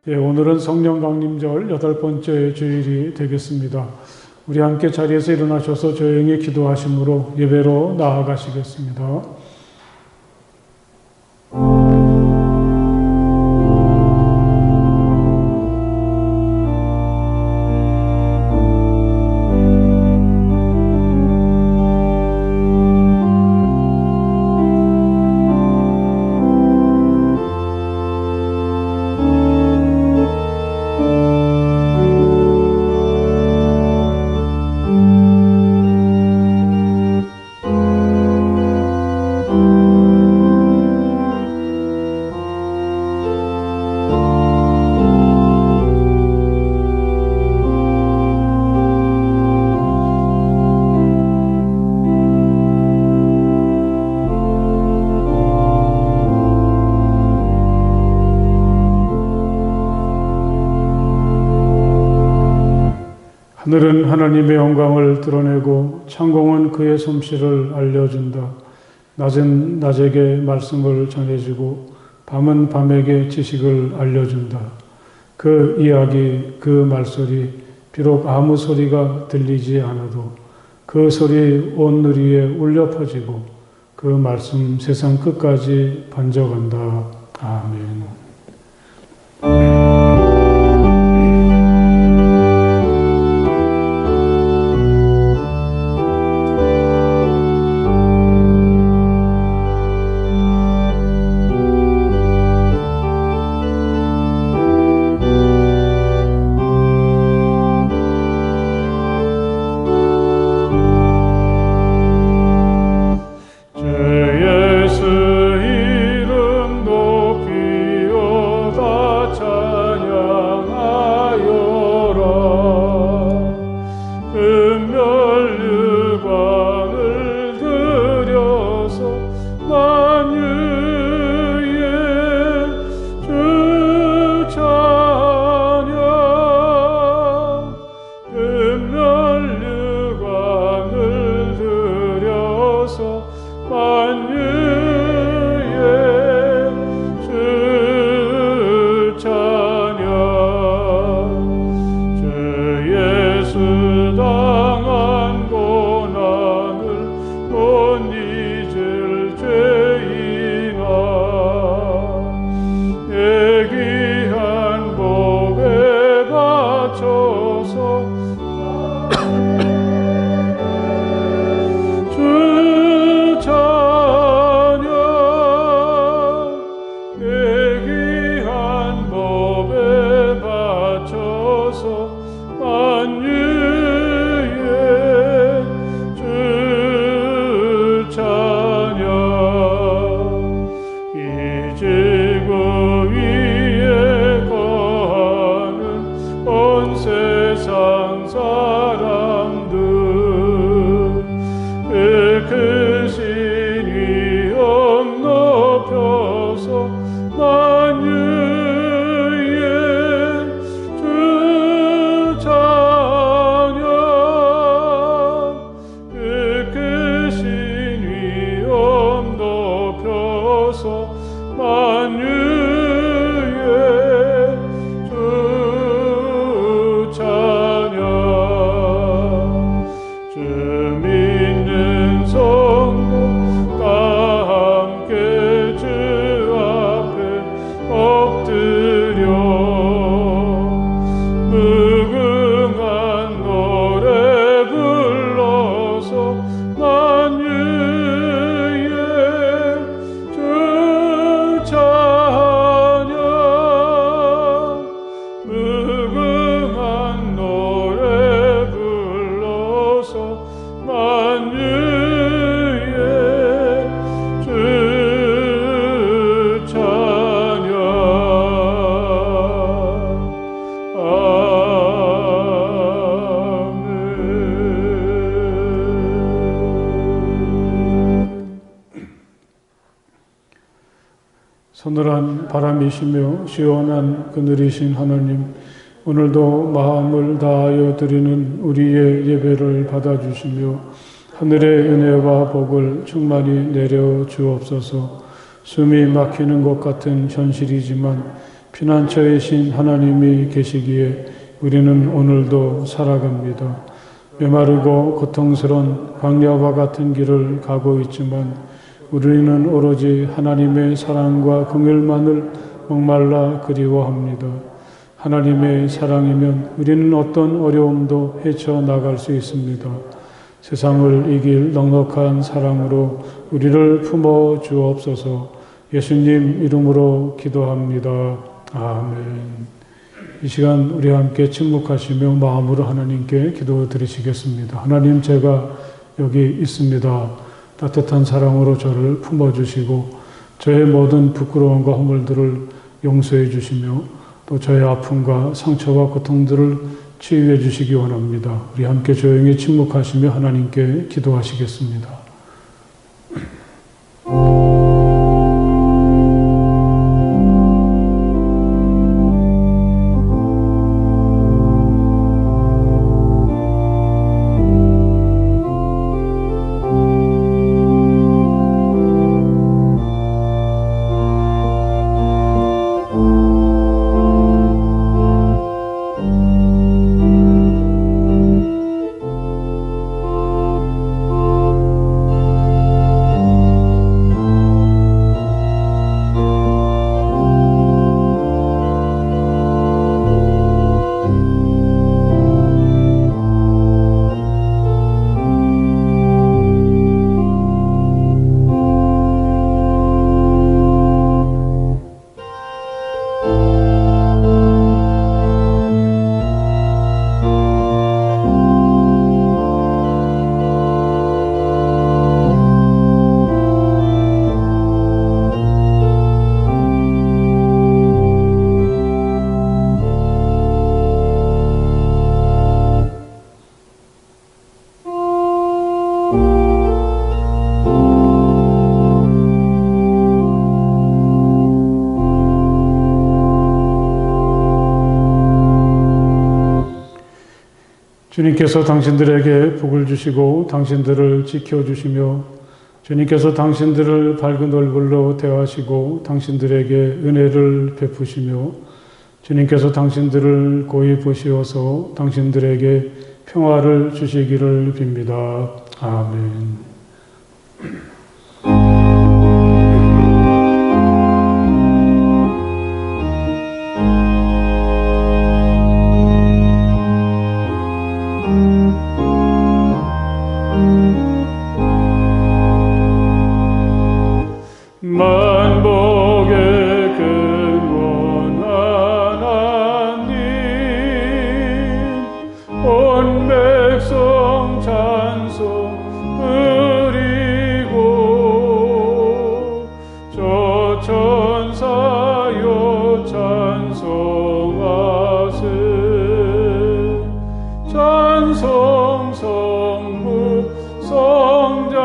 예, 오늘은 성령 강림절 8번째 주일이 되겠습니다. 우리 함께 자리에서 일어나셔서 조용히 기도하심으로 예배로 나아가시겠습니다. 하늘은 하나님의 영광을 드러내고 창공은 그의 솜씨를 알려준다. 낮은 낮에게 말씀을 전해주고 밤은 밤에게 지식을 알려준다. 그 이야기, 그 말소리, 비록 아무 소리가 들리지 않아도 그 소리 온 누리에 울려 퍼지고 그 말씀 세상 끝까지 번져간다. 아멘. 서늘한 바람이시며 시원한 그늘이신 하나님, 오늘도 마음을 다하여 드리는 우리의 예배를 받아주시며 하늘의 은혜와 복을 충만히 내려 주옵소서. 숨이 막히는 것 같은 현실이지만 피난처의 신 하나님이 계시기에 우리는 오늘도 살아갑니다. 메마르고 고통스러운 광야와 같은 길을 가고 있지만 우리는 오로지 하나님의 사랑과 긍휼만을 목말라 그리워합니다. 하나님의 사랑이면 우리는 어떤 어려움도 헤쳐나갈 수 있습니다. 세상을 이길 넉넉한 사랑으로 우리를 품어 주옵소서. 예수님 이름으로 기도합니다. 아멘. 이 시간 우리 함께 침묵하시며 마음으로 하나님께 기도 드리시겠습니다. 하나님, 제가 여기 있습니다. 따뜻한 사랑으로 저를 품어주시고 저의 모든 부끄러움과 허물들을 용서해 주시며 또 저의 아픔과 상처와 고통들을 치유해 주시기 원합니다. 우리 함께 조용히 침묵하시며 하나님께 기도하시겠습니다. 주님께서 당신들에게 복을 주시고 당신들을 지켜주시며 주님께서 당신들을 밝은 얼굴로 대하시고 당신들에게 은혜를 베푸시며 주님께서 당신들을 고이 보시어서 당신들에게 평화를 주시기를 빕니다. 아멘. 만복의 근원 하나님, 온 백성 찬송 드리고 저 천사여 찬송하세. 찬송 성부 성자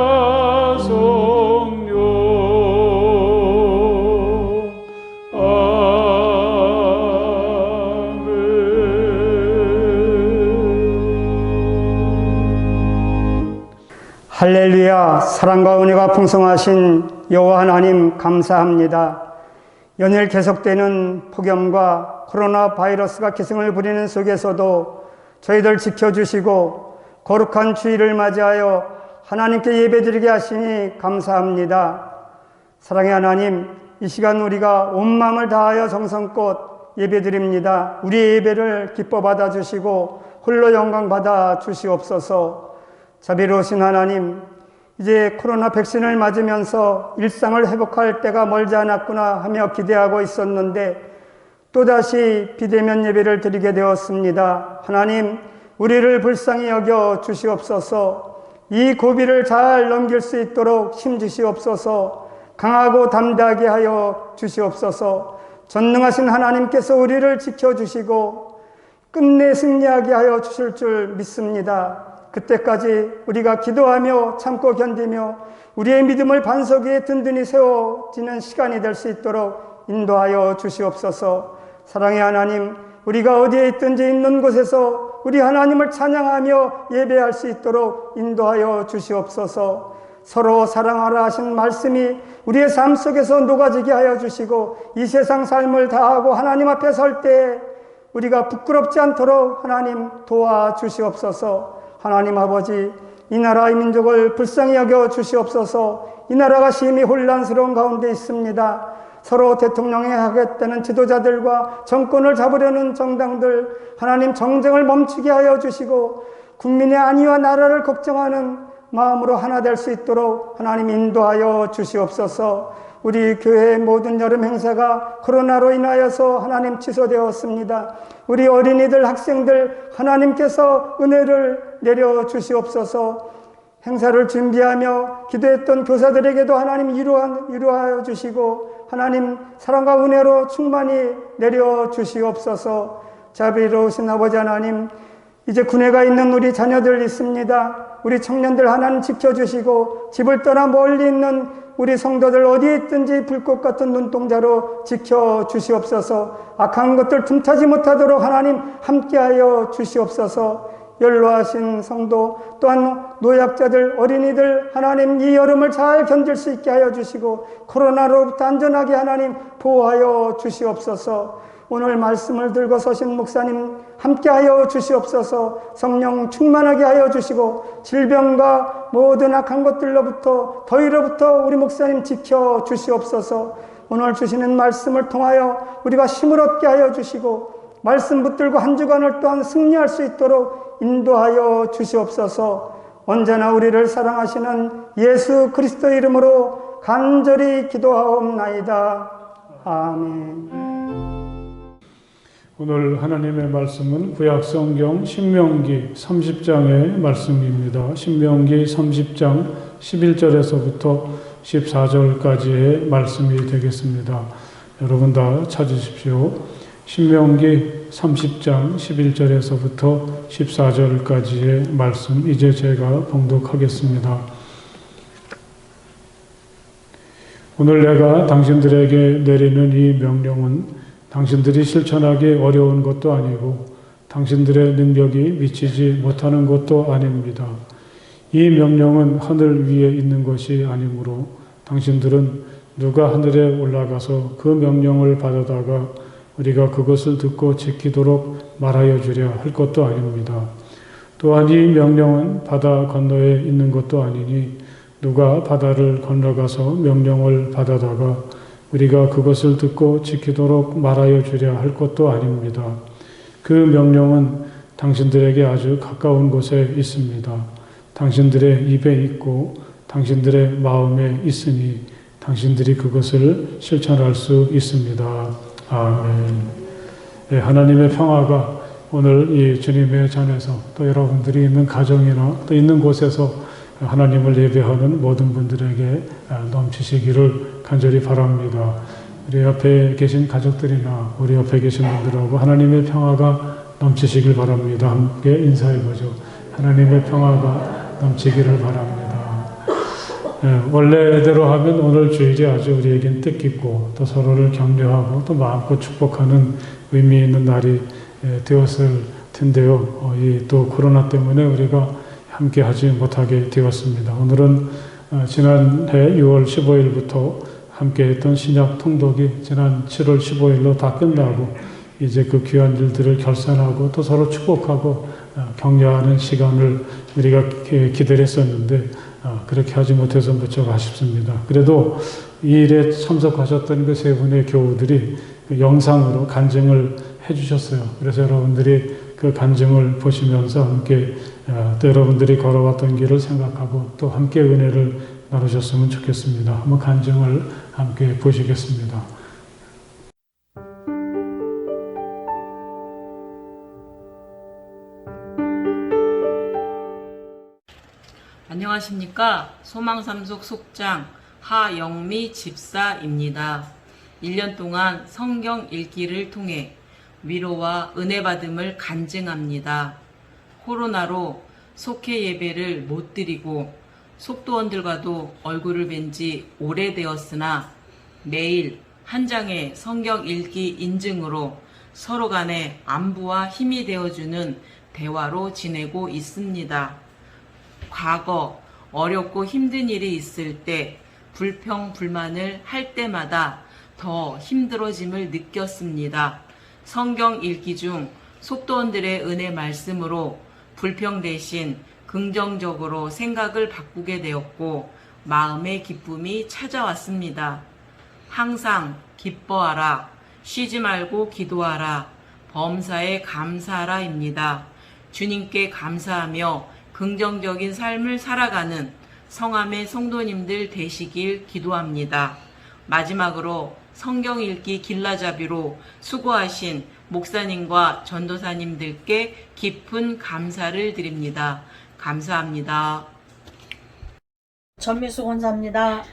성령. 할렐루야. 사랑과 은혜가 풍성하신 여호와 하나님 감사합니다. 연일 계속되는 폭염과 코로나 바이러스가 기승을 부리는 속에서도 저희들 지켜주시고 거룩한 주일을 맞이하여 하나님께 예배드리게 하시니 감사합니다. 사랑의 하나님, 이 시간 우리가 온 마음을 다하여 정성껏 예배드립니다. 우리의 예배를 기뻐 받아주시고 홀로 영광 받아 주시옵소서. 자비로우신 하나님, 이제 코로나 백신을 맞으면서 일상을 회복할 때가 멀지 않았구나 하며 기대하고 있었는데 또다시 비대면 예배를 드리게 되었습니다. 하나님, 우리를 불쌍히 여겨 주시옵소서. 이 고비를 잘 넘길 수 있도록 힘 주시옵소서. 강하고 담대하게 하여 주시옵소서. 전능하신 하나님께서 우리를 지켜주시고 끝내 승리하게 하여 주실 줄 믿습니다. 그때까지 우리가 기도하며 참고 견디며 우리의 믿음을 반석 위에 든든히 세워지는 시간이 될 수 있도록 인도하여 주시옵소서. 사랑의 하나님, 우리가 어디에 있든지 있는 곳에서 우리 하나님을 찬양하며 예배할 수 있도록 인도하여 주시옵소서. 서로 사랑하라 하신 말씀이 우리의 삶 속에서 녹아지게 하여 주시고 이 세상 삶을 다하고 하나님 앞에 설 때 우리가 부끄럽지 않도록 하나님 도와주시옵소서. 하나님 아버지, 이 나라의 민족을 불쌍히 여겨 주시옵소서. 이 나라가 심히 혼란스러운 가운데 있습니다. 서로 대통령에 하겠다는 지도자들과 정권을 잡으려는 정당들, 하나님 정쟁을 멈추게 하여 주시고 국민의 안위와 나라를 걱정하는 마음으로 하나 될 수 있도록 하나님 인도하여 주시옵소서. 우리 교회의 모든 여름 행사가 코로나로 인하여서 하나님 취소되었습니다. 우리 어린이들, 학생들 하나님께서 은혜를 내려 주시옵소서. 행사를 준비하며 기도했던 교사들에게도 하나님 위로하여 주시고 하나님 사랑과 은혜로 충만히 내려 주시옵소서. 자비로우신 아버지 하나님, 이제 군에가 있는 우리 자녀들 있습니다. 우리 청년들 하나님 지켜주시고 집을 떠나 멀리 있는 우리 성도들 어디에 있든지 불꽃 같은 눈동자로 지켜주시옵소서. 악한 것들 틈타지 못하도록 하나님 함께하여 주시옵소서. 연로하신 성도 또한 노약자들, 어린이들 하나님 이 여름을 잘 견딜 수 있게 하여 주시고 코로나로부터 안전하게 하나님 보호하여 주시옵소서. 오늘 말씀을 들고 서신 목사님 함께하여 주시옵소서. 성령 충만하게 하여 주시고 질병과 모든 악한 것들로부터 더위로부터 우리 목사님 지켜 주시옵소서. 오늘 주시는 말씀을 통하여 우리가 힘을 얻게 하여 주시고 말씀 붙들고 한 주간을 또한 승리할 수 있도록 인도하여 주시옵소서. 언제나 우리를 사랑하시는 예수 그리스도 이름으로 간절히 기도하옵나이다. 아멘. 오늘 하나님의 말씀은 구약성경 신명기 30장의 말씀입니다. 신명기 30장 11절에서부터 14절까지의 말씀이 되겠습니다. 여러분 다 찾으십시오. 신명기 30장 11절에서부터 14절까지의 말씀, 이제 제가 봉독하겠습니다. 오늘 내가 당신들에게 내리는 이 명령은 당신들이 실천하기 어려운 것도 아니고 당신들의 능력이 미치지 못하는 것도 아닙니다. 이 명령은 하늘 위에 있는 것이 아니므로 당신들은 누가 하늘에 올라가서 그 명령을 받아다가 우리가 그것을 듣고 지키도록 말하여 주랴 할 것도 아닙니다. 또한 이 명령은 바다 건너에 있는 것도 아니니 누가 바다를 건너가서 명령을 받아다가 우리가 그것을 듣고 지키도록 말하여 주랴 할 것도 아닙니다. 그 명령은 당신들에게 아주 가까운 곳에 있습니다. 당신들의 입에 있고 당신들의 마음에 있으니 당신들이 그것을 실천할 수 있습니다. 아멘. 네, 하나님의 평화가 오늘 이 주님의 전에서 또 여러분들이 있는 가정이나 또 있는 곳에서 하나님을 예배하는 모든 분들에게 넘치시기를 간절히 바랍니다. 우리 옆에 계신 가족들이나 우리 옆에 계신 분들하고 하나님의 평화가 넘치시길 바랍니다. 함께 인사해보죠. 하나님의 평화가 넘치기를 바랍니다. 원래대로 하면 오늘 주일이 아주 우리에겐 뜻깊고 또 서로를 격려하고 또 마음껏 축복하는 의미 있는 날이 되었을 텐데요. 이 또 코로나 때문에 우리가 함께 하지 못하게 되었습니다. 오늘은 지난해 6월 15일부터 함께 했던 신약 통독이 지난 7월 15일로 다 끝나고 이제 그 귀한 일들을 결산하고 또 서로 축복하고 격려하는 시간을 우리가 기다렸었는데 그렇게 하지 못해서 무척 아쉽습니다. 그래도 이 일에 참석하셨던 그 세 분의 교우들이 그 영상으로 간증을 해주셨어요. 그래서 여러분들이 그 간증을 보시면서 함께 또 여러분들이 걸어왔던 길을 생각하고 또 함께 은혜를 나누셨으면 좋겠습니다. 한번 간증을 함께 보시겠습니다. 안녕하십니까. 소망삼속 속장 하영미 집사입니다. 1년 동안 성경 읽기를 통해 위로와 은혜 받음을 간증합니다. 코로나로 속회 예배를 못 드리고 속도원들과도 얼굴을 뵌 지 오래되었으나 매일 한 장의 성경 읽기 인증으로 서로 간의 안부와 힘이 되어주는 대화로 지내고 있습니다. 과거 어렵고 힘든 일이 있을 때 불평, 불만을 할 때마다 더 힘들어짐을 느꼈습니다. 성경 읽기 중 속도원들의 은혜 말씀으로 불평 대신 긍정적으로 생각을 바꾸게 되었고 마음의 기쁨이 찾아왔습니다. 항상 기뻐하라, 쉬지 말고 기도하라, 범사에 감사하라입니다. 주님께 감사하며 긍정적인 삶을 살아가는 성함의 성도님들 되시길 기도합니다. 마지막으로 성경 읽기 길라잡이로 수고하신 목사님과 전도사님들께 깊은 감사를 드립니다. 감사합니다. 전미수 권사입니다.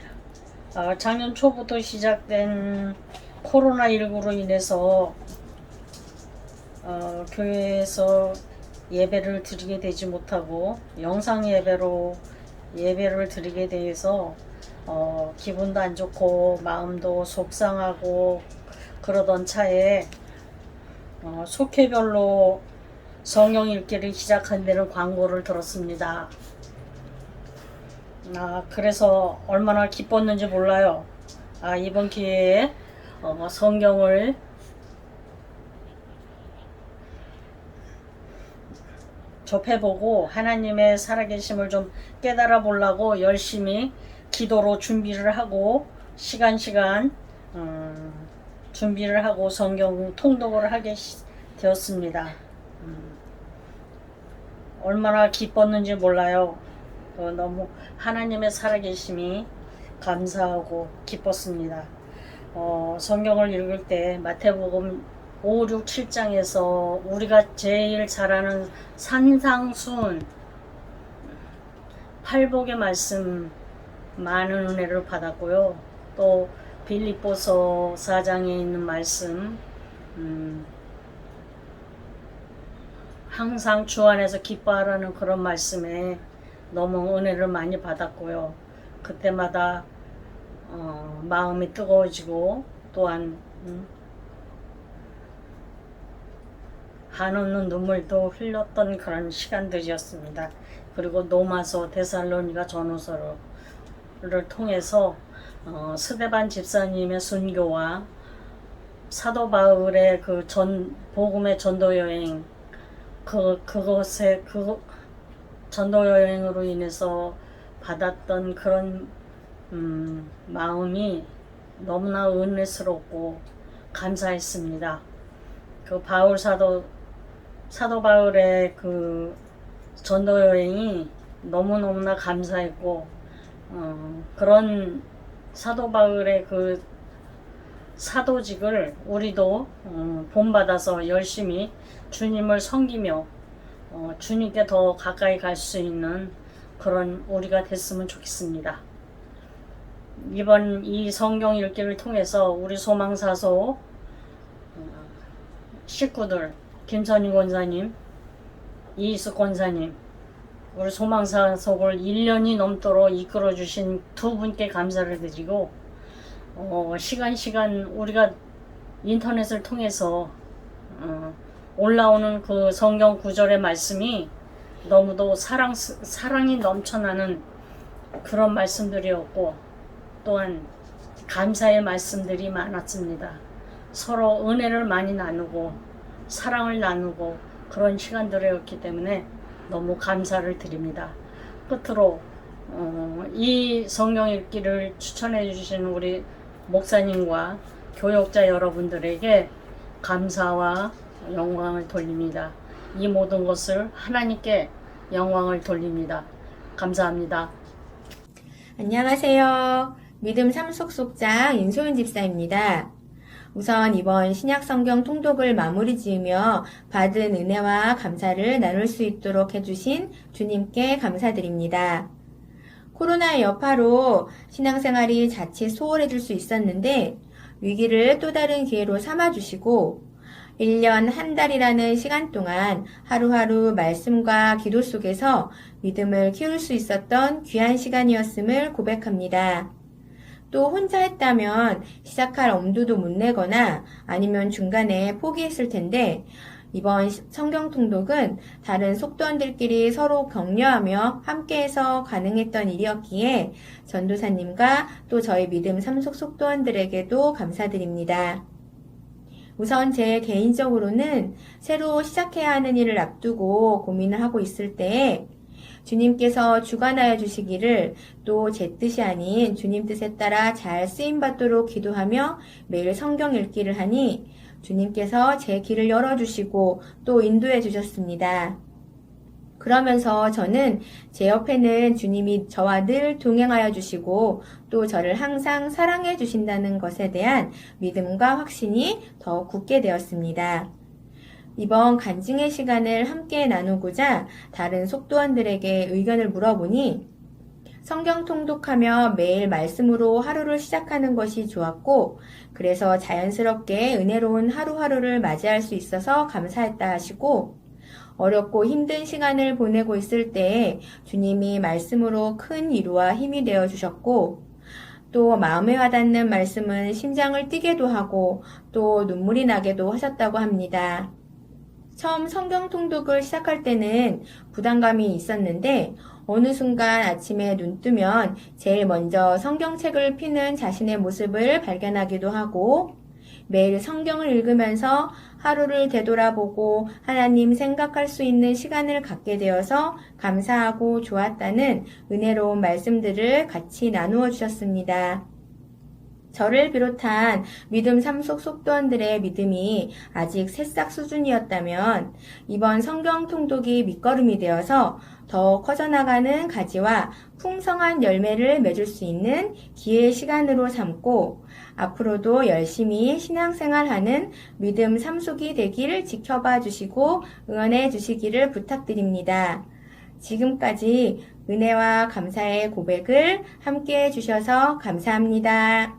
작년 초부터 시작된 코로나19로 인해서 교회에서 예배를 드리게 되지 못하고 영상 예배로 예배를 드리게 돼서 기분도 안 좋고 마음도 속상하고 그러던 차에 속회별로 성경 읽기를 시작한다는 광고를 들었습니다. 그래서 얼마나 기뻤는지 몰라요. 이번 기회에 성경을 접해보고 하나님의 살아계심을 좀 깨달아 보려고 열심히 기도로 준비를 하고 시간 준비를 하고 성경 통독을 하게 되었습니다. 얼마나 기뻤는지 몰라요. 너무 하나님의 살아계심이 감사하고 기뻤습니다. 성경을 읽을 때 마태복음 5, 6, 7장에서 우리가 제일 잘 아는 산상수훈 팔복의 말씀 많은 은혜를 받았고요. 또 빌립보서 4장에 있는 말씀 항상 주 안에서 기뻐하라는 그런 말씀에 너무 은혜를 많이 받았고요. 그때마다 마음이 뜨거워지고 또한 한없는 눈물도 흘렸던 그런 시간들이었습니다. 그리고 로마서 데살로니가 전후서를 통해서 스데반 집사님의 순교와 사도 바울의 그 복음의 전도 여행 그 전도 여행으로 인해서 받았던 그런 마음이 너무나 은혜스럽고 감사했습니다. 그 사도 바울의 그 전도 여행이 너무너무나 감사했고 그런 사도 바울의 그 사도직을 우리도 본받아서 열심히 주님을 섬기며 주님께 더 가까이 갈 수 있는 그런 우리가 됐으면 좋겠습니다. 이번 이 성경 읽기를 통해서 우리 소망사소 식구들 김선희 권사님, 이희숙 권사님, 우리 소망사속을 1년이 넘도록 이끌어주신 두 분께 감사를 드리고 시간 우리가 인터넷을 통해서 올라오는 그 성경 구절의 말씀이 너무도 사랑이 넘쳐나는 그런 말씀들이었고 또한 감사의 말씀들이 많았습니다. 서로 은혜를 많이 나누고 사랑을 나누고 그런 시간들이었기 때문에 너무 감사를 드립니다. 끝으로 이 성경 읽기를 추천해 주신 우리 목사님과 교역자 여러분들에게 감사와 영광을 돌립니다. 이 모든 것을 하나님께 영광을 돌립니다. 감사합니다. 안녕하세요. 믿음 삼속속장 인소윤 집사입니다. 우선 이번 신약성경 통독을 마무리 지으며 받은 은혜와 감사를 나눌 수 있도록 해주신 주님께 감사드립니다. 코로나의 여파로 신앙생활이 자칫 소홀해질 수 있었는데 위기를 또 다른 기회로 삼아주시고 1년 한 달이라는 시간 동안 하루하루 말씀과 기도 속에서 믿음을 키울 수 있었던 귀한 시간이었음을 고백합니다. 또 혼자 했다면 시작할 엄두도 못 내거나 아니면 중간에 포기했을 텐데 이번 성경 통독은 다른 속도원들끼리 서로 격려하며 함께해서 가능했던 일이었기에 전도사님과 또 저희 믿음 삼속 속도원들에게도 감사드립니다. 우선 제 개인적으로는 새로 시작해야 하는 일을 앞두고 고민을 하고 있을 때에 주님께서 주관하여 주시기를 또 제 뜻이 아닌 주님 뜻에 따라 잘 쓰임받도록 기도하며 매일 성경 읽기를 하니 주님께서 제 길을 열어주시고 또 인도해 주셨습니다. 그러면서 저는 제 옆에는 주님이 저와 늘 동행하여 주시고 또 저를 항상 사랑해 주신다는 것에 대한 믿음과 확신이 더 굳게 되었습니다. 이번 간증의 시간을 함께 나누고자 다른 속도원들에게 의견을 물어보니 성경 통독하며 매일 말씀으로 하루를 시작하는 것이 좋았고 그래서 자연스럽게 은혜로운 하루하루를 맞이할 수 있어서 감사했다 하시고 어렵고 힘든 시간을 보내고 있을 때에 주님이 말씀으로 큰 위로와 힘이 되어 주셨고 또 마음에 와닿는 말씀은 심장을 뛰게도 하고 또 눈물이 나게도 하셨다고 합니다. 처음 성경 통독을 시작할 때는 부담감이 있었는데 어느 순간 아침에 눈 뜨면 제일 먼저 성경책을 펴는 자신의 모습을 발견하기도 하고 매일 성경을 읽으면서 하루를 되돌아보고 하나님 생각할 수 있는 시간을 갖게 되어서 감사하고 좋았다는 은혜로운 말씀들을 같이 나누어 주셨습니다. 저를 비롯한 믿음 삼속 속도원들의 믿음이 아직 새싹 수준이었다면 이번 성경 통독이 밑거름이 되어서 더 커져나가는 가지와 풍성한 열매를 맺을 수 있는 기회의 시간으로 삼고 앞으로도 열심히 신앙생활하는 믿음 삼속이 되길 지켜봐 주시고 응원해 주시기를 부탁드립니다. 지금까지 은혜와 감사의 고백을 함께 해주셔서 감사합니다.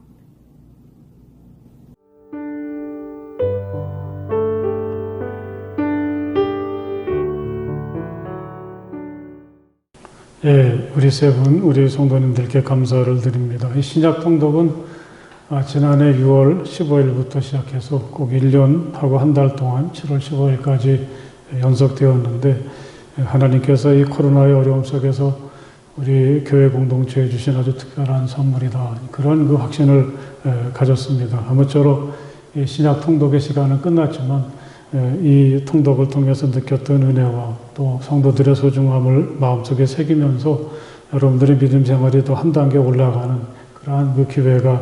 예, 우리 세 분, 우리 성도님들께 감사를 드립니다. 이 신약 통독은 지난해 6월 15일부터 시작해서 꼭 1년하고 한 달 동안 7월 15일까지 연속되었는데 하나님께서 이 코로나의 어려움 속에서 우리 교회 공동체에 주신 아주 특별한 선물이다. 그런 그 확신을 가졌습니다. 아무쪼록 이 신약 통독의 시간은 끝났지만 이 통독을 통해서 느꼈던 은혜와 또 성도들의 소중함을 마음속에 새기면서 여러분들의 믿음 생활이 더 한 단계 올라가는 그러한 그 기회가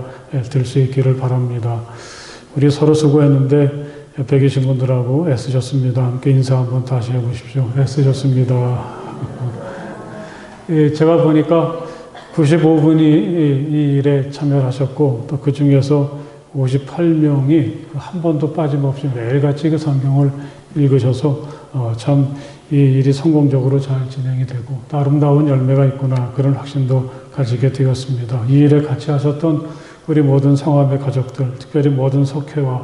될 수 있기를 바랍니다. 우리 서로 수고했는데 옆에 계신 분들하고 애쓰셨습니다. 함께 인사 한번 다시 해보십시오. 애쓰셨습니다. 제가 보니까 95분이 이 일에 참여하셨고 또 그 중에서 58명이 한 번도 빠짐없이 매일같이 그 성경을 읽으셔서 참 이 일이 성공적으로 잘 진행이 되고 또 아름다운 열매가 있구나 그런 확신도 가지게 되었습니다. 이 일에 같이 하셨던 우리 모든 성함의 가족들, 특별히 모든 속회와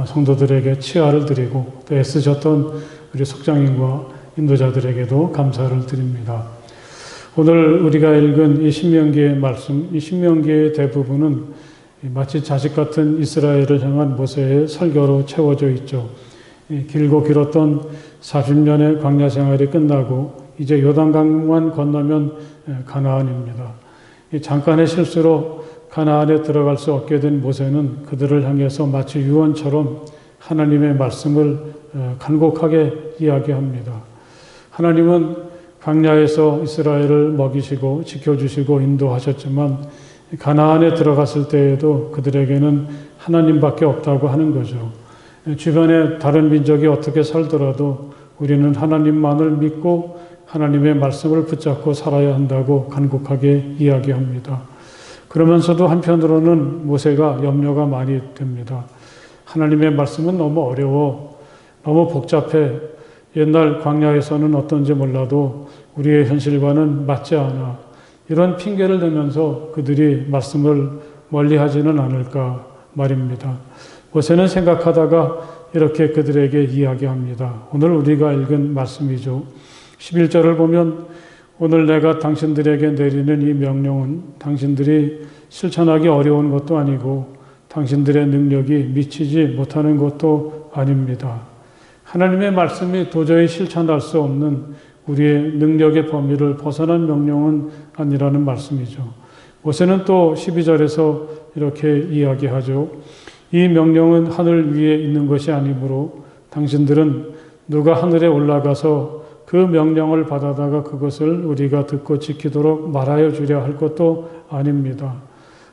성도들에게 치아를 드리고 또 애쓰셨던 우리 속장님과 인도자들에게도 감사를 드립니다. 오늘 우리가 읽은 이 신명기의 말씀, 이 신명기의 대부분은 마치 자식 같은 이스라엘을 향한 모세의 설교로 채워져 있죠. 길고 길었던 40년의 광야 생활이 끝나고 이제 요단강만 건너면 가나안입니다. 잠깐의 실수로 가나안에 들어갈 수 없게 된 모세는 그들을 향해서 마치 유언처럼 하나님의 말씀을 간곡하게 이야기합니다. 하나님은 광야에서 이스라엘을 먹이시고 지켜주시고 인도하셨지만 가나안에 들어갔을 때에도 그들에게는 하나님밖에 없다고 하는 거죠. 주변에 다른 민족이 어떻게 살더라도 우리는 하나님만을 믿고 하나님의 말씀을 붙잡고 살아야 한다고 간곡하게 이야기합니다. 그러면서도 한편으로는 모세가 염려가 많이 됩니다. 하나님의 말씀은 너무 어려워, 너무 복잡해, 옛날 광야에서는 어떤지 몰라도 우리의 현실과는 맞지 않아. 이런 핑계를 대면서 그들이 말씀을 멀리하지는 않을까 말입니다. 모세는 생각하다가 이렇게 그들에게 이야기합니다. 오늘 우리가 읽은 말씀이죠. 11절을 보면 오늘 내가 당신들에게 내리는 이 명령은 당신들이 실천하기 어려운 것도 아니고 당신들의 능력이 미치지 못하는 것도 아닙니다. 하나님의 말씀이 도저히 실천할 수 없는 우리의 능력의 범위를 벗어난 명령은 아니라는 말씀이죠. 모세는 또 12절에서 이렇게 이야기하죠. 이 명령은 하늘 위에 있는 것이 아니므로 당신들은 누가 하늘에 올라가서 그 명령을 받아다가 그것을 우리가 듣고 지키도록 말하여 주려 할 것도 아닙니다.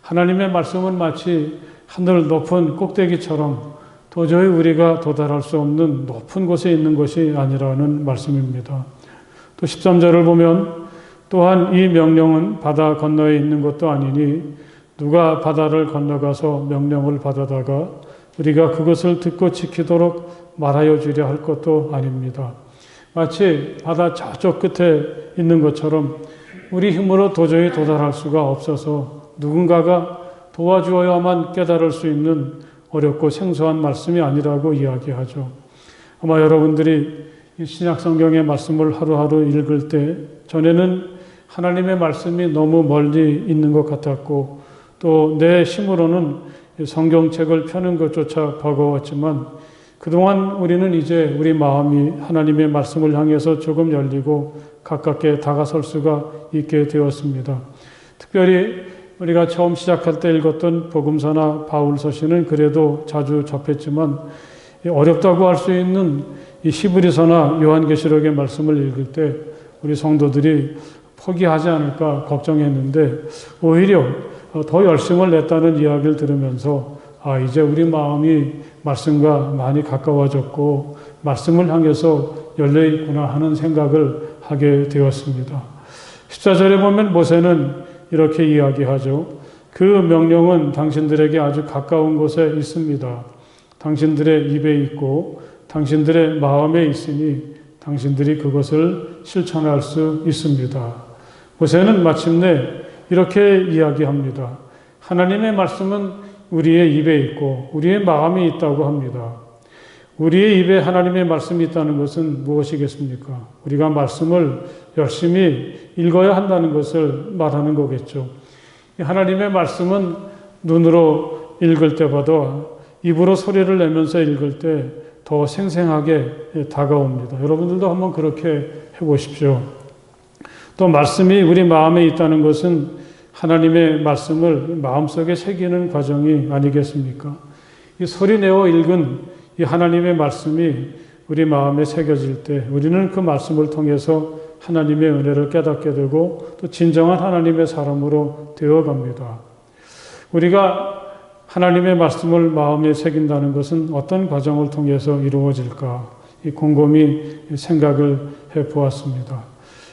하나님의 말씀은 마치 하늘 높은 꼭대기처럼 도저히 우리가 도달할 수 없는 높은 곳에 있는 것이 아니라는 말씀입니다. 또 13절을 보면 또한 이 명령은 바다 건너에 있는 것도 아니니 누가 바다를 건너가서 명령을 받아다가 우리가 그것을 듣고 지키도록 말하여 주려 할 것도 아닙니다. 마치 바다 저쪽 끝에 있는 것처럼 우리 힘으로 도저히 도달할 수가 없어서 누군가가 도와주어야만 깨달을 수 있는 어렵고 생소한 말씀이 아니라고 이야기하죠. 아마 여러분들이 이 신약 성경의 말씀을 하루하루 읽을 때 전에는 하나님의 말씀이 너무 멀리 있는 것 같았고 또 내 힘으로는 성경책을 펴는 것조차 버거웠지만 그동안 우리는 이제 우리 마음이 하나님의 말씀을 향해서 조금 열리고 가깝게 다가설 수가 있게 되었습니다. 특별히 우리가 처음 시작할 때 읽었던 복음서나 바울서신은 그래도 자주 접했지만 어렵다고 할 수 있는 이 히브리서나 요한계시록의 말씀을 읽을 때 우리 성도들이 포기하지 않을까 걱정했는데 오히려 더 열심을 냈다는 이야기를 들으면서 이제 우리 마음이 말씀과 많이 가까워졌고 말씀을 향해서 열려있구나 하는 생각을 하게 되었습니다. 14절에 보면 모세는 이렇게 이야기하죠. 그 명령은 당신들에게 아주 가까운 곳에 있습니다. 당신들의 입에 있고 당신들의 마음에 있으니 당신들이 그것을 실천할 수 있습니다. 모세는 마침내 이렇게 이야기합니다. 하나님의 말씀은 우리의 입에 있고 우리의 마음에 있다고 합니다. 우리의 입에 하나님의 말씀이 있다는 것은 무엇이겠습니까? 우리가 말씀을 열심히 읽어야 한다는 것을 말하는 거겠죠. 하나님의 말씀은 눈으로 읽을 때보다 입으로 소리를 내면서 읽을 때 더 생생하게 다가옵니다. 여러분들도 한번 그렇게 해보십시오. 또 말씀이 우리 마음에 있다는 것은 하나님의 말씀을 마음속에 새기는 과정이 아니겠습니까? 이 소리내어 읽은 이 하나님의 말씀이 우리 마음에 새겨질 때 우리는 그 말씀을 통해서 하나님의 은혜를 깨닫게 되고 또 진정한 하나님의 사람으로 되어갑니다. 우리가 하나님의 말씀을 마음에 새긴다는 것은 어떤 과정을 통해서 이루어질까 곰곰이 생각을 해보았습니다.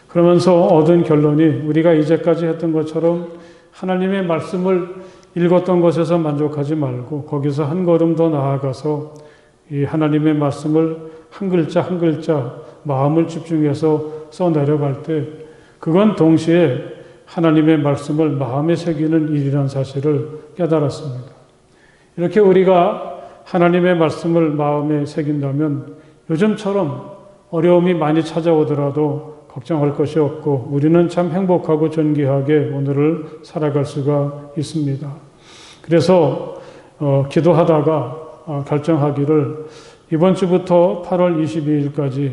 그러면서 얻은 결론이 우리가 이제까지 했던 것처럼 하나님의 말씀을 읽었던 것에서 만족하지 말고 거기서 한 걸음 더 나아가서 이 하나님의 말씀을 한 글자 한 글자 마음을 집중해서 써내려갈 때 그건 동시에 하나님의 말씀을 마음에 새기는 일이라는 사실을 깨달았습니다. 이렇게 우리가 하나님의 말씀을 마음에 새긴다면 요즘처럼 어려움이 많이 찾아오더라도 걱정할 것이 없고 우리는 참 행복하고 존귀하게 오늘을 살아갈 수가 있습니다. 그래서 기도하다가 결정하기를 이번 주부터 8월 22일까지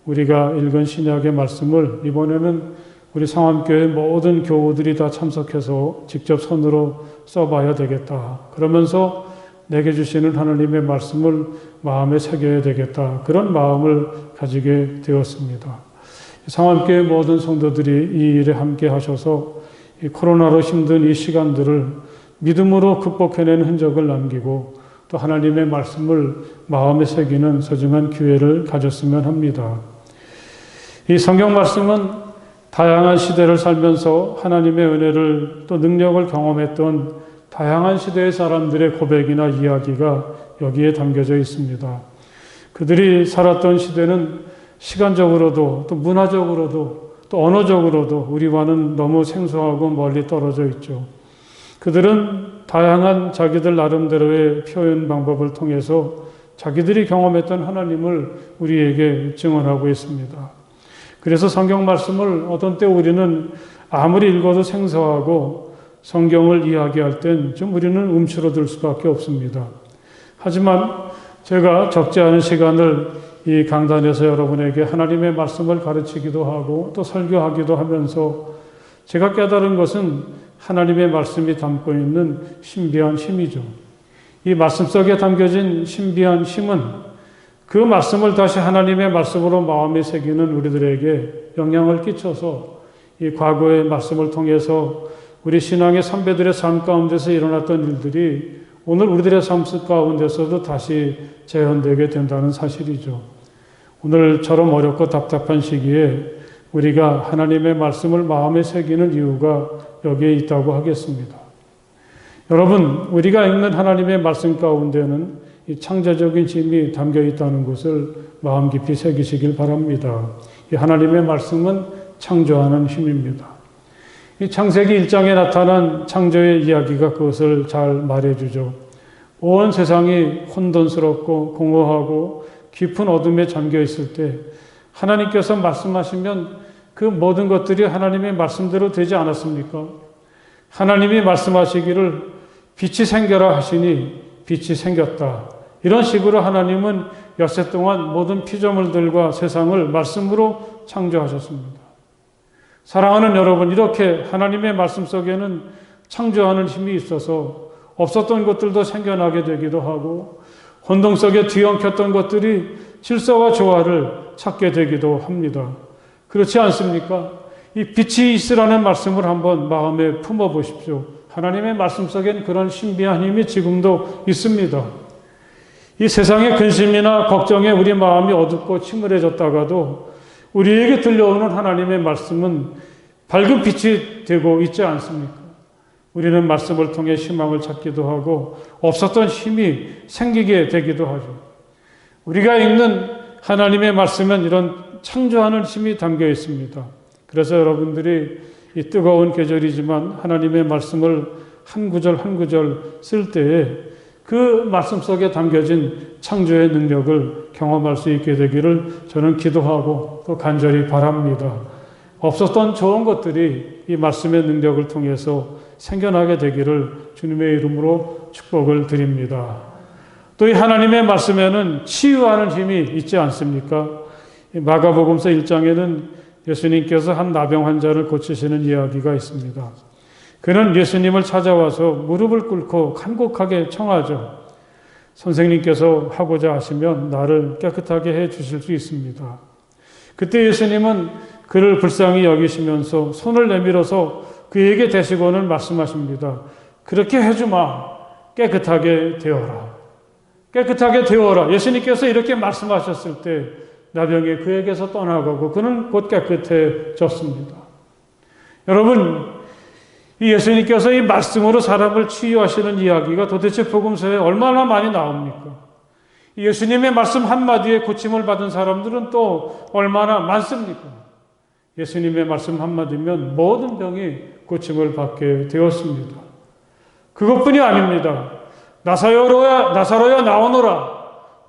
우리가 읽은 신약의 말씀을 이번에는 우리 상암교회 모든 교우들이 다 참석해서 직접 손으로 써봐야 되겠다. 그러면서 내게 주시는 하나님의 말씀을 마음에 새겨야 되겠다. 그런 마음을 가지게 되었습니다. 상암교회 모든 성도들이 이 일에 함께 하셔서 이 코로나로 힘든 이 시간들을 믿음으로 극복해내는 흔적을 남기고 또 하나님의 말씀을 마음에 새기는 소중한 기회를 가졌으면 합니다. 이 성경 말씀은 다양한 시대를 살면서 하나님의 은혜를 또 능력을 경험했던 다양한 시대의 사람들의 고백이나 이야기가 여기에 담겨져 있습니다. 그들이 살았던 시대는 시간적으로도 또 문화적으로도 또 언어적으로도 우리와는 너무 생소하고 멀리 떨어져 있죠. 그들은 다양한 자기들 나름대로의 표현 방법을 통해서 자기들이 경험했던 하나님을 우리에게 증언하고 있습니다. 그래서 성경 말씀을 어떤 때 우리는 아무리 읽어도 생소하고 성경을 이야기할 땐 좀 우리는 움츠러들 수밖에 없습니다. 하지만 제가 적지 않은 시간을 이 강단에서 여러분에게 하나님의 말씀을 가르치기도 하고 또 설교하기도 하면서 제가 깨달은 것은 하나님의 말씀이 담고 있는 신비한 힘이죠. 이 말씀 속에 담겨진 신비한 힘은 그 말씀을 다시 하나님의 말씀으로 마음에 새기는 우리들에게 영향을 끼쳐서 이 과거의 말씀을 통해서 우리 신앙의 선배들의 삶 가운데서 일어났던 일들이 오늘 우리들의 삶 가운데서도 다시 재현되게 된다는 사실이죠. 오늘처럼 어렵고 답답한 시기에 우리가 하나님의 말씀을 마음에 새기는 이유가 여기에 있다고 하겠습니다. 여러분, 우리가 읽는 하나님의 말씀 가운데는 이 창조적인 힘이 담겨 있다는 것을 마음 깊이 새기시길 바랍니다. 이 하나님의 말씀은 창조하는 힘입니다. 이 창세기 1장에 나타난 창조의 이야기가 그것을 잘 말해주죠. 온 세상이 혼돈스럽고 공허하고 깊은 어둠에 잠겨 있을 때 하나님께서 말씀하시면 그 모든 것들이 하나님의 말씀대로 되지 않았습니까? 하나님이 말씀하시기를 빛이 생겨라 하시니 빛이 생겼다. 이런 식으로 하나님은 엿새 동안 모든 피조물들과 세상을 말씀으로 창조하셨습니다. 사랑하는 여러분, 이렇게 하나님의 말씀 속에는 창조하는 힘이 있어서 없었던 것들도 생겨나게 되기도 하고 혼동 속에 뒤엉켰던 것들이 질서와 조화를 찾게 되기도 합니다. 그렇지 않습니까? 이 빛이 있으라는 말씀을 한번 마음에 품어보십시오. 하나님의 말씀 속엔 그런 신비한 힘이 지금도 있습니다. 이 세상의 근심이나 걱정에 우리 마음이 어둡고 침울해졌다가도 우리에게 들려오는 하나님의 말씀은 밝은 빛이 되고 있지 않습니까? 우리는 말씀을 통해 희망을 찾기도 하고 없었던 힘이 생기게 되기도 하죠. 우리가 읽는 하나님의 말씀은 이런 창조하는 힘이 담겨 있습니다. 그래서 여러분들이 이 뜨거운 계절이지만 하나님의 말씀을 한 구절 한 구절 쓸 때에 그 말씀 속에 담겨진 창조의 능력을 경험할 수 있게 되기를 저는 기도하고 또 간절히 바랍니다. 없었던 좋은 것들이 이 말씀의 능력을 통해서 생겨나게 되기를 주님의 이름으로 축복을 드립니다. 또 이 하나님의 말씀에는 치유하는 힘이 있지 않습니까? 마가복음서 1장에는 예수님께서 한 나병 환자를 고치시는 이야기가 있습니다. 그는 예수님을 찾아와서 무릎을 꿇고 간곡하게 청하죠. 선생님께서 하고자 하시면 나를 깨끗하게 해 주실 수 있습니다. 그때 예수님은 그를 불쌍히 여기시면서 손을 내밀어서 그에게 대시고는 말씀하십니다. 그렇게 해주마. 깨끗하게 되어라. 깨끗하게 되어라. 예수님께서 이렇게 말씀하셨을 때 나병이 그에게서 떠나가고 그는 곧 깨끗해졌습니다. 여러분, 이 예수님께서 이 말씀으로 사람을 치유하시는 이야기가 도대체 복음서에 얼마나 많이 나옵니까? 예수님의 말씀 한마디에 고침을 받은 사람들은 또 얼마나 많습니까? 예수님의 말씀 한마디면 모든 병이 고침을 받게 되었습니다. 그것뿐이 아닙니다. 나사로야 나오너라.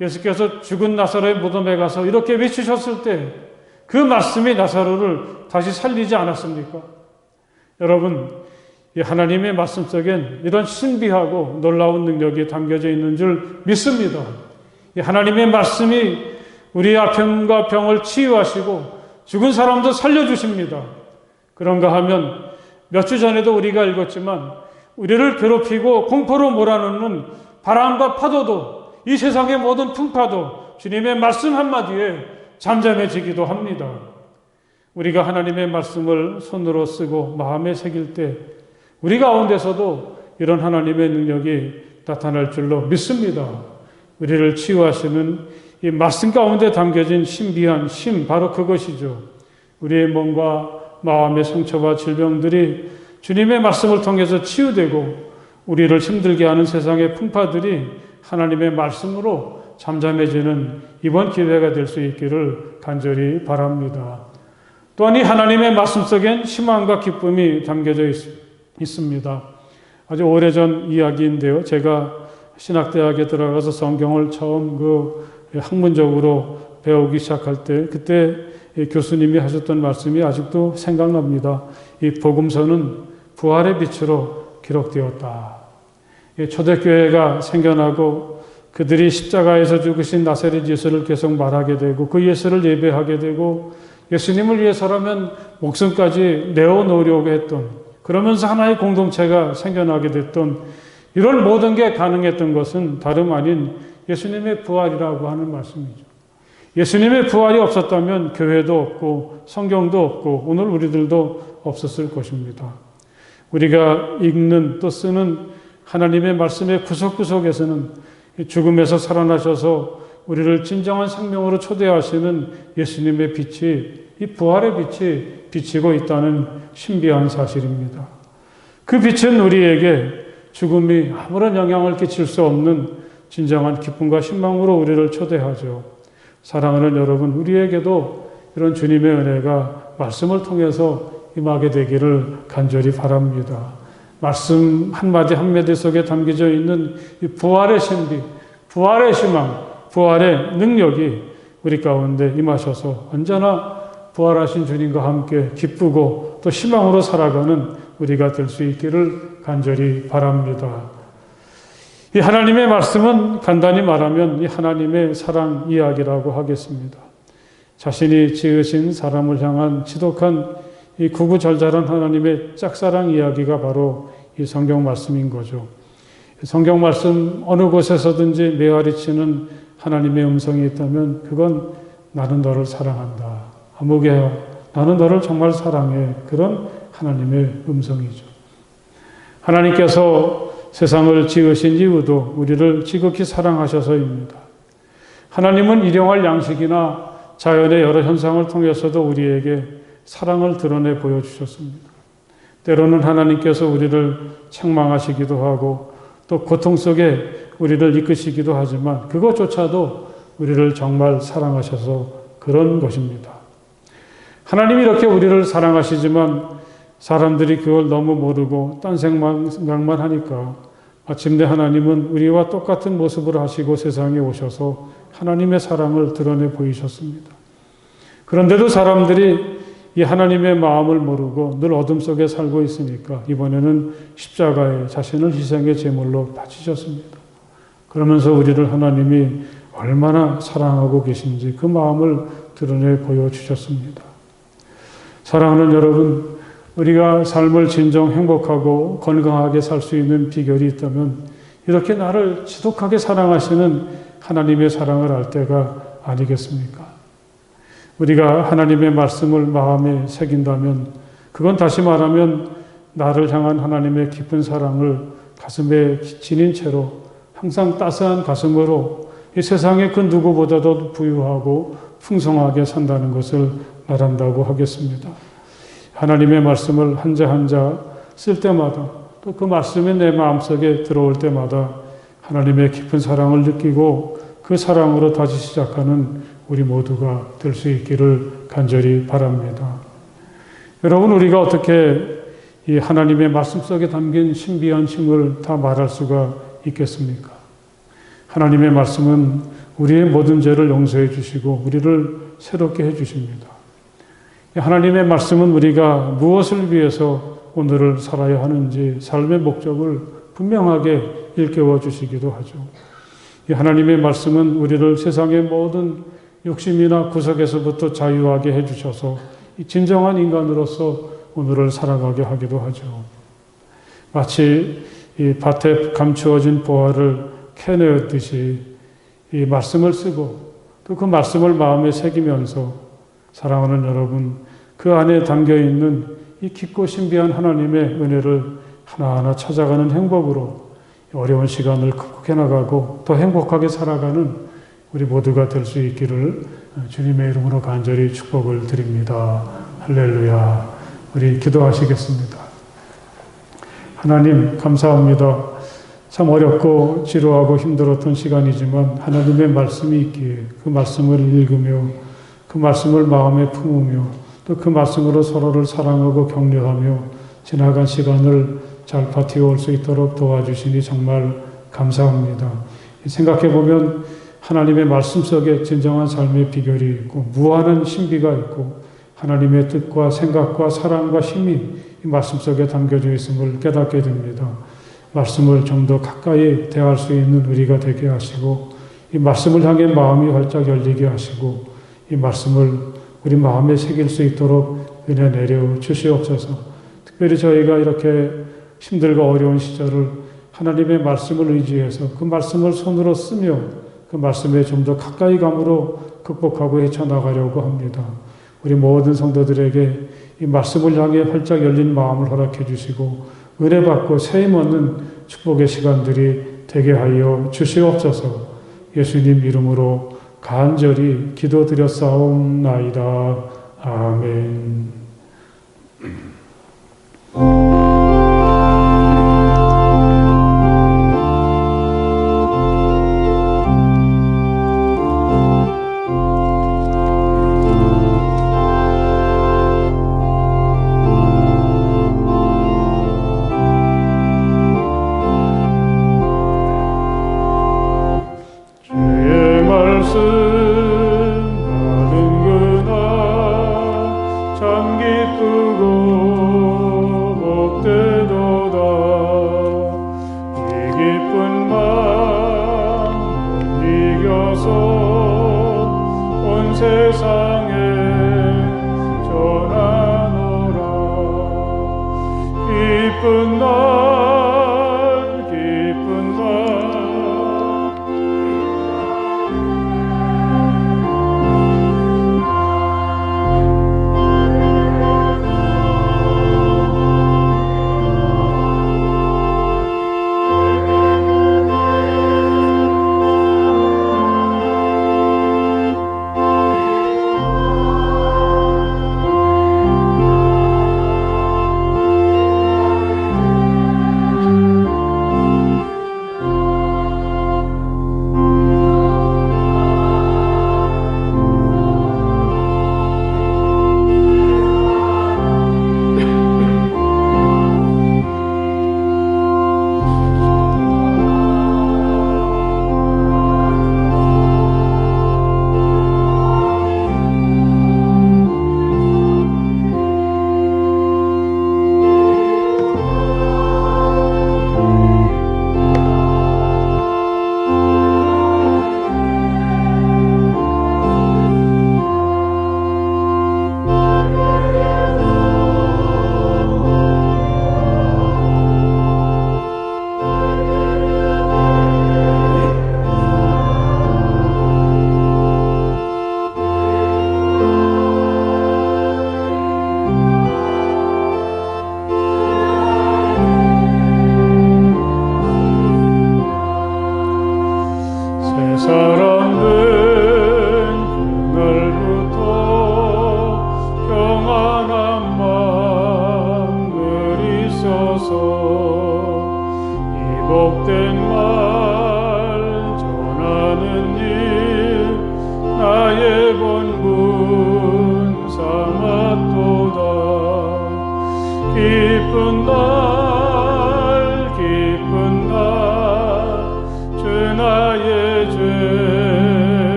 예수께서 죽은 나사로의 무덤에 가서 이렇게 외치셨을 때 그 말씀이 나사로를 다시 살리지 않았습니까? 여러분, 이 하나님의 말씀 속엔 이런 신비하고 놀라운 능력이 담겨져 있는 줄 믿습니다. 이 하나님의 말씀이 우리의 아픔과 병을 치유하시고 죽은 사람도 살려주십니다. 그런가 하면 몇 주 전에도 우리가 읽었지만 우리를 괴롭히고 공포로 몰아넣는 바람과 파도도 이 세상의 모든 풍파도 주님의 말씀 한마디에 잠잠해지기도 합니다. 우리가 하나님의 말씀을 손으로 쓰고 마음에 새길 때 우리 가운데서도 이런 하나님의 능력이 나타날 줄로 믿습니다. 우리를 치유하시는 이 말씀 가운데 담겨진 신비한 힘, 바로 그것이죠. 우리의 몸과 마음의 상처와 질병들이 주님의 말씀을 통해서 치유되고 우리를 힘들게 하는 세상의 풍파들이 하나님의 말씀으로 잠잠해지는 이번 기회가 될 수 있기를 간절히 바랍니다. 또한 이 하나님의 말씀 속엔 희망과 기쁨이 담겨져 있습니다. 아주 오래전 이야기인데요. 제가 신학대학에 들어가서 성경을 처음 학문적으로 배우기 시작할 때 그때 교수님이 하셨던 말씀이 아직도 생각납니다. 이 복음서는 부활의 빛으로 기록되었다. 초대교회가 생겨나고 그들이 십자가에서 죽으신 나사렛 예수를 계속 말하게 되고 그 예수를 예배하게 되고 예수님을 위해서라면 목숨까지 내어놓으려고 했던, 그러면서 하나의 공동체가 생겨나게 됐던, 이런 모든 게 가능했던 것은 다름 아닌 예수님의 부활이라고 하는 말씀이죠. 예수님의 부활이 없었다면 교회도 없고 성경도 없고 오늘 우리들도 없었을 것입니다. 우리가 읽는 또 쓰는 하나님의 말씀의 구석구석에서는 죽음에서 살아나셔서 우리를 진정한 생명으로 초대하시는 예수님의 빛이, 이 부활의 빛이 비치고 있다는 신비한 사실입니다. 그 빛은 우리에게 죽음이 아무런 영향을 끼칠 수 없는 진정한 기쁨과 신망으로 우리를 초대하죠. 사랑하는 여러분, 우리에게도 이런 주님의 은혜가 말씀을 통해서 임하게 되기를 간절히 바랍니다. 말씀 한마디 한마디 속에 담겨져 있는 이 부활의 신비, 부활의 희망, 부활의 능력이 우리 가운데 임하셔서 언제나 부활하신 주님과 함께 기쁘고 또 희망으로 살아가는 우리가 될 수 있기를 간절히 바랍니다. 이 하나님의 말씀은 간단히 말하면 이 하나님의 사랑 이야기라고 하겠습니다. 자신이 지으신 사람을 향한 지독한 이 구구절절한 하나님의 짝사랑 이야기가 바로 이 성경 말씀인 거죠. 성경 말씀 어느 곳에서든지 메아리치는 하나님의 음성이 있다면 그건 나는 너를 사랑한다. 아무개야, 나는 너를 정말 사랑해. 그런 하나님의 음성이죠. 하나님께서 세상을 지으신 이유도 우리를 지극히 사랑하셔서입니다. 하나님은 일용할 양식이나 자연의 여러 현상을 통해서도 우리에게 사랑을 드러내 보여주셨습니다. 때로는 하나님께서 우리를 책망하시기도 하고 또 고통 속에 우리를 이끄시기도 하지만 그것조차도 우리를 정말 사랑하셔서 그런 것입니다. 하나님이 이렇게 우리를 사랑하시지만 사람들이 그걸 너무 모르고 딴 생각만 하니까 마침내 하나님은 우리와 똑같은 모습을 하시고 세상에 오셔서 하나님의 사랑을 드러내 보이셨습니다. 그런데도 사람들이 이 하나님의 마음을 모르고 늘 어둠 속에 살고 있으니까 이번에는 십자가에 자신을 희생의 제물로 바치셨습니다. 그러면서 우리를 하나님이 얼마나 사랑하고 계신지 그 마음을 드러내 보여주셨습니다. 사랑하는 여러분, 우리가 삶을 진정 행복하고 건강하게 살 수 있는 비결이 있다면 이렇게 나를 지독하게 사랑하시는 하나님의 사랑을 알 때가 아니겠습니까? 우리가 하나님의 말씀을 마음에 새긴다면 그건 다시 말하면 나를 향한 하나님의 깊은 사랑을 가슴에 지닌 채로 항상 따스한 가슴으로 이 세상의 그 누구보다도 부유하고 풍성하게 산다는 것을 말한다고 하겠습니다. 하나님의 말씀을 한자 한자 쓸 때마다 또 그 말씀이 내 마음속에 들어올 때마다 하나님의 깊은 사랑을 느끼고 그 사랑으로 다시 시작하는 우리 모두가 될 수 있기를 간절히 바랍니다. 여러분, 우리가 어떻게 이 하나님의 말씀 속에 담긴 신비한 힘을 다 말할 수가 있겠습니까? 하나님의 말씀은 우리의 모든 죄를 용서해 주시고 우리를 새롭게 해 주십니다. 하나님의 말씀은 우리가 무엇을 위해서 오늘을 살아야 하는지 삶의 목적을 분명하게 일깨워 주시기도 하죠. 이 하나님의 말씀은 우리를 세상의 모든 욕심이나 구석에서부터 자유하게 해주셔서 진정한 인간으로서 오늘을 살아가게 하기도 하죠. 마치 이 밭에 감추어진 보화를 캐내었듯이 이 말씀을 쓰고 또 그 말씀을 마음에 새기면서 사랑하는 여러분, 그 안에 담겨있는 이 깊고 신비한 하나님의 은혜를 하나하나 찾아가는 행복으로 어려운 시간을 극복해 나가고 더 행복하게 살아가는 우리 모두가 될 수 있기를 주님의 이름으로 간절히 축복을 드립니다. 할렐루야. 우리 기도하시겠습니다. 하나님 감사합니다. 참 어렵고 지루하고 힘들었던 시간이지만 하나님의 말씀이 있기에 그 말씀을 읽으며 그 말씀을 마음에 품으며 또 그 말씀으로 서로를 사랑하고 격려하며 지나간 시간을 잘 버티고 올 수 있도록 도와주시니 정말 감사합니다. 생각해보면 하나님의 말씀 속에 진정한 삶의 비결이 있고 무한한 신비가 있고 하나님의 뜻과 생각과 사랑과 힘이 이 말씀 속에 담겨져 있음을 깨닫게 됩니다. 말씀을 좀 더 가까이 대할 수 있는 우리가 되게 하시고 이 말씀을 향해 마음이 활짝 열리게 하시고 이 말씀을 우리 마음에 새길 수 있도록 은혜 내려 주시옵소서. 특별히 저희가 이렇게 힘들고 어려운 시절을 하나님의 말씀을 의지해서 그 말씀을 손으로 쓰며 그 말씀에 좀 더 가까이 감으로 극복하고 헤쳐나가려고 합니다. 우리 모든 성도들에게 이 말씀을 향해 활짝 열린 마음을 허락해 주시고 은혜 받고 세임 얻는 축복의 시간들이 되게 하여 주시옵소서. 예수님 이름으로 간절히 기도드렸사옵나이다. 아멘.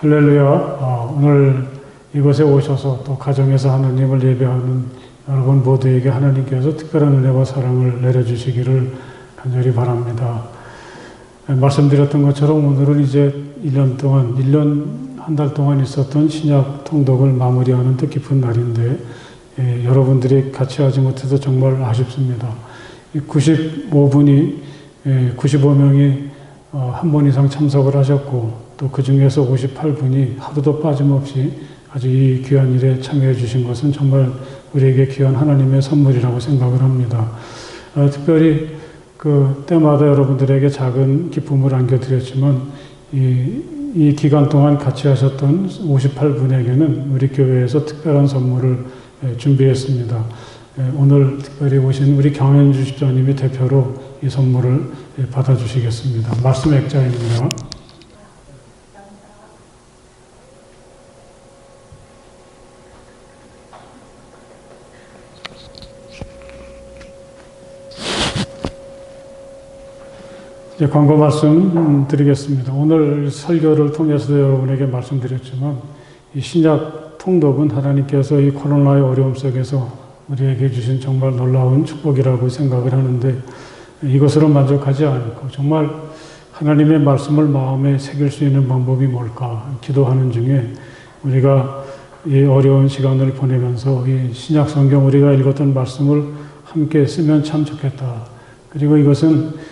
할렐루야. 오늘 이곳에 오셔서 또 가정에서 하나님을 예배하는 여러분 모두에게 하나님께서 특별한 은혜와 사랑을 내려주시기를 간절히 바랍니다. 말씀드렸던 것처럼 오늘은 이제 1년 한 달 동안 있었던 신약 통독을 마무리하는 뜻깊은 날인데 여러분들이 같이 하지 못해서 정말 아쉽습니다. 95명이 한 번 이상 참석을 하셨고 또 그 중에서 58분이 하루도 빠짐없이 아주 이 귀한 일에 참여해 주신 것은 정말 우리에게 귀한 하나님의 선물이라고 생각을 합니다. 특별히 그 때마다 여러분들에게 작은 기쁨을 안겨드렸지만 이 기간 동안 같이 하셨던 58분에게는 우리 교회에서 특별한 선물을 준비했습니다. 오늘 특별히 오신 우리 경현주 집사님이 대표로 이 선물을 받아주시겠습니다. 말씀 액자입니다. 이제 광고 말씀 드리겠습니다. 오늘 설교를 통해서도 여러분에게 말씀드렸지만 이 신약 통독은 하나님께서 이 코로나의 어려움 속에서 우리에게 주신 정말 놀라운 축복이라고 생각을 하는데 이것으로 만족하지 않고 정말 하나님의 말씀을 마음에 새길 수 있는 방법이 뭘까 기도하는 중에 우리가 이 어려운 시간을 보내면서 이 신약 성경 우리가 읽었던 말씀을 함께 쓰면 참 좋겠다. 그리고 이것은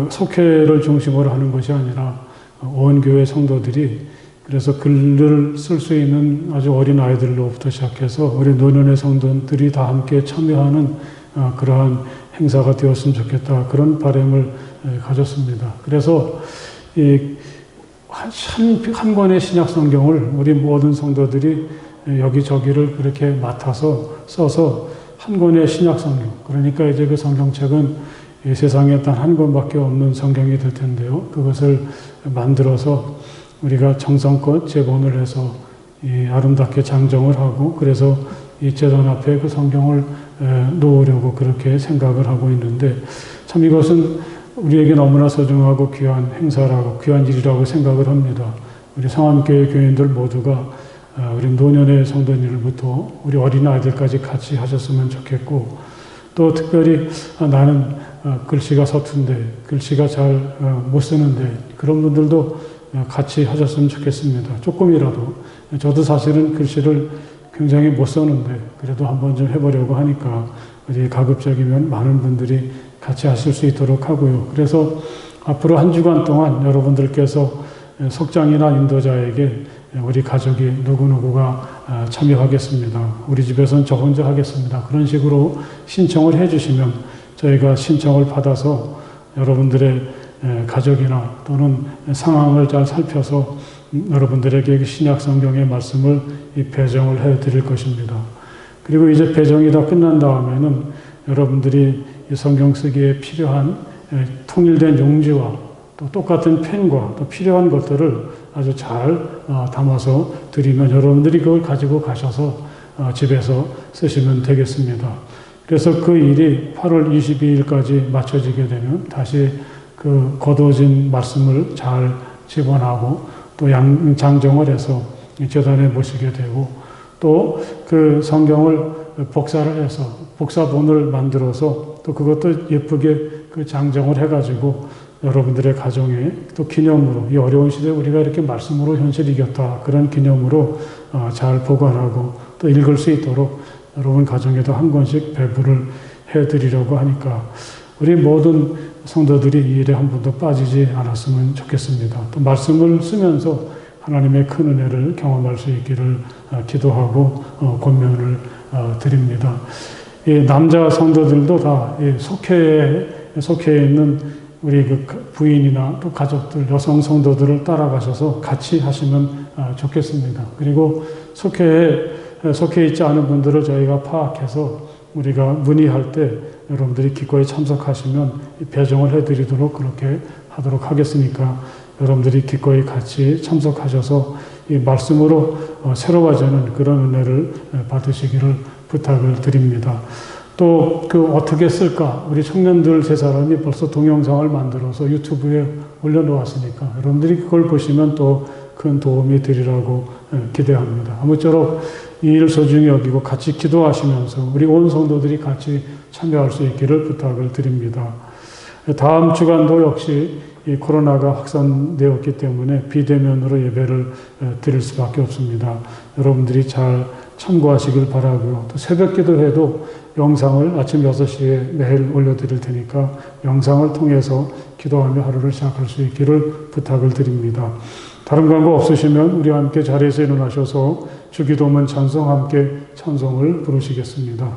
속회를 중심으로 하는 것이 아니라 온 교회 성도들이 그래서 글을 쓸 수 있는 아주 어린 아이들로부터 시작해서 우리 노년의 성도들이 다 함께 참여하는 그러한 행사가 되었으면 좋겠다. 그런 바람을 가졌습니다. 그래서 한 권의 신약 성경을 우리 모든 성도들이 여기저기를 그렇게 맡아서 써서 한 권의 신약 성경. 그러니까 이제 그 성경책은 이 세상에 단 한 권밖에 없는 성경이 될 텐데요. 그것을 만들어서 우리가 정성껏 재본을 해서 이 아름답게 장정을 하고 그래서 이 제단 앞에 그 성경을 놓으려고 그렇게 생각을 하고 있는데 참 이것은 우리에게 너무나 소중하고 귀한 행사라고 귀한 일이라고 생각을 합니다. 우리 성암교회 교인들 모두가 우리 노년의 성도님들부터 우리 어린아이들까지 같이 하셨으면 좋겠고 또 특별히 나는 글씨가 서툰데 글씨가 잘 못 쓰는데 그런 분들도 같이 하셨으면 좋겠습니다. 조금이라도 저도 사실은 글씨를 굉장히 못 썼는데 그래도 한번 좀 해보려고 하니까 우리 가급적이면 많은 분들이 같이 하실 수 있도록 하고요. 그래서 앞으로 한 주간 동안 여러분들께서 속장이나 인도자에게 우리 가족이 누구누구가 참여하겠습니다. 우리 집에서는 저 혼자 하겠습니다. 그런 식으로 신청을 해주시면 저희가 신청을 받아서 여러분들의 가족이나 또는 상황을 잘 살펴서 여러분들에게 신약 성경의 말씀을 배정을 해드릴 것입니다. 그리고 이제 배정이 다 끝난 다음에는 여러분들이 이 성경 쓰기에 필요한 통일된 용지와 또 똑같은 펜과 또 필요한 것들을 아주 잘 담아서 드리면 여러분들이 그걸 가지고 가셔서 집에서 쓰시면 되겠습니다. 그래서 그 일이 8월 22일까지 맞춰지게 되면 다시 그 거둬진 말씀을 잘 집어넣고 또 장정을 해서 제단에 모시게 되고 또 그 성경을 복사를 해서 복사본을 만들어서 또 그것도 예쁘게 그 장정을 해가지고 여러분들의 가정에 또 기념으로 이 어려운 시대에 우리가 이렇게 말씀으로 현실 이겼다 그런 기념으로 잘 보관하고 또 읽을 수 있도록 여러분 가정에도 한 권씩 배부를 해드리려고 하니까 우리 모든 성도들이 이 일에 한 번도 빠지지 않았으면 좋겠습니다. 또 말씀을 쓰면서 하나님의 큰 은혜를 경험할 수 있기를 기도하고 권면을 드립니다. 이 남자 성도들도 다 속회에 있는 우리 그 부인이나 또 가족들, 여성 성도들을 따라가셔서 같이 하시면 좋겠습니다. 그리고 속회에 있지 않은 분들을 저희가 파악해서 우리가 문의할 때 여러분들이 기꺼이 참석하시면 배정을 해드리도록 그렇게 하도록 하겠으니까 여러분들이 기꺼이 같이 참석하셔서 이 말씀으로 새로워지는 그런 은혜를 받으시기를 부탁을 드립니다. 또 그 어떻게 쓸까? 우리 청년들 세 사람이 벌써 동영상을 만들어서 유튜브에 올려놓았으니까 여러분들이 그걸 보시면 또 큰 도움이 되리라고 기대합니다. 아무쪼록 이 일을 소중히 여기고 같이 기도하시면서 우리 온 성도들이 같이 참여할 수 있기를 부탁을 드립니다. 다음 주간도 역시 이 코로나가 확산되었기 때문에 비대면으로 예배를 드릴 수밖에 없습니다. 여러분들이 잘 참고하시길 바라고요. 또 새벽 기도회도 영상을 아침 6시에 매일 올려드릴 테니까 영상을 통해서 기도하며 하루를 시작할 수 있기를 부탁을 드립니다. 다른 광고 없으시면 우리와 함께 자리에서 일어나셔서 주기도문 찬송 함께 찬송을 부르시겠습니다.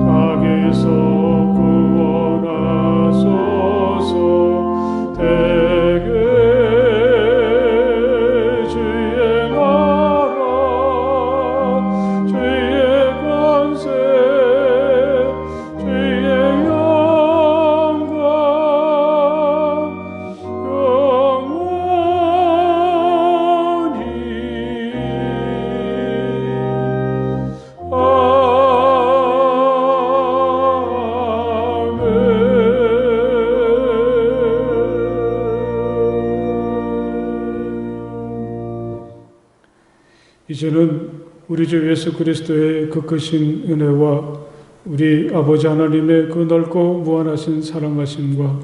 악에서 구원하소서. 대개 주의 나라 주의 권세 주의 영광 영원히 이제는 우리 주 예수 그리스도의 그 크신 은혜와 우리 아버지 하나님의 그 넓고 무한하신 사랑하심과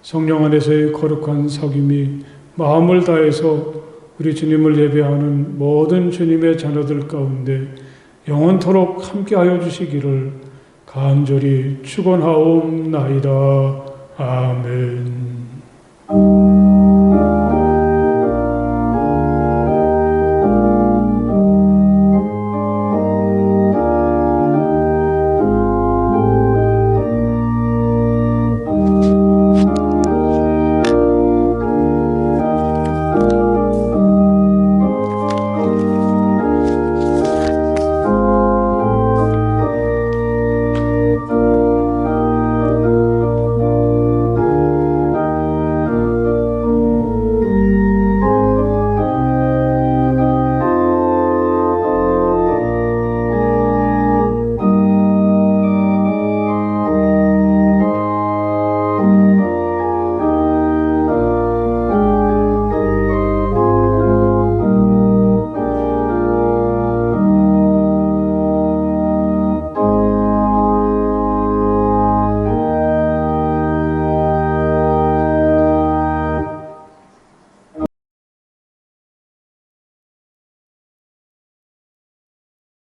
성령 안에서의 거룩한 사귐이 마음을 다해서 우리 주님을 예배하는 모든 주님의 자녀들 가운데 영원토록 함께하여 주시기를 간절히 축원하옵나이다. 아멘.